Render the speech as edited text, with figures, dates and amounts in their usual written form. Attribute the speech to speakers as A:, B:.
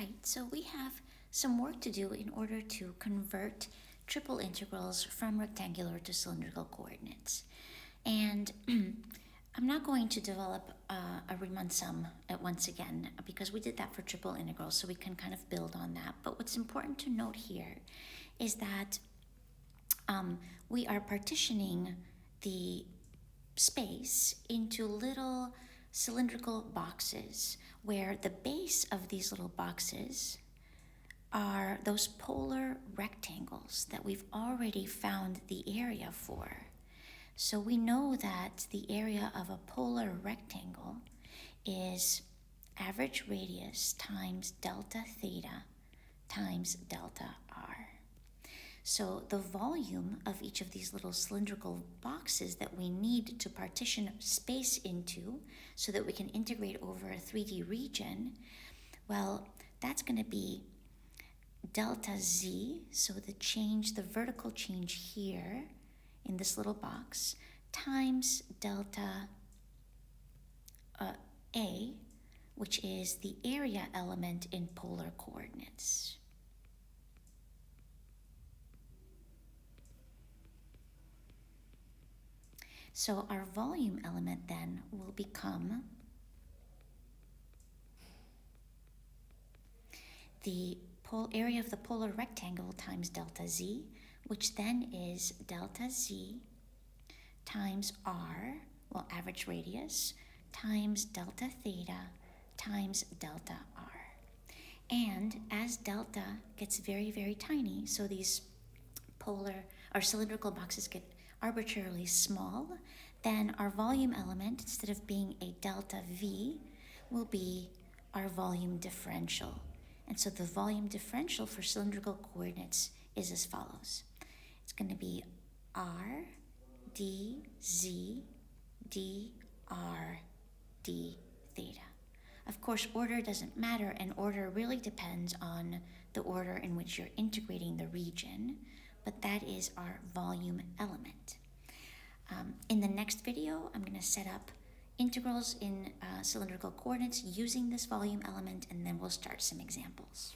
A: right, so we have some work to do in order to convert triple integrals from rectangular to cylindrical coordinates. And I'm not going to develop a Riemann sum once again because we did that for triple integrals, so we can kind of build on that. But what's important to note here is that we are partitioning the space into little cylindrical boxes where the base of these little boxes are those polar rectangles that we've already found the area for. So we know that the area of a polar rectangle is average radius times delta theta times delta r. So the volume of each of these little cylindrical boxes that we need to partition space into so that we can integrate over a 3D region, well, that's going to be delta z, so the vertical change here in this little box, times delta a, which is the area element in polar coordinates. So our volume element then will become the area of the polar rectangle times delta z, which then is delta z times r, well, average radius, times delta theta times delta r. And as delta gets very, very tiny, so these polar or cylindrical boxes get arbitrarily small, then our volume element, instead of being a delta v, will be our volume differential. And so the volume differential for cylindrical coordinates is as follows. It's going to be r dz dr d theta. Of course, order doesn't matter, and order really depends on the order in which you're integrating the region, but that is our volume element. In the next video, I'm going to set up integrals in cylindrical coordinates using this volume element, and then we'll start some examples.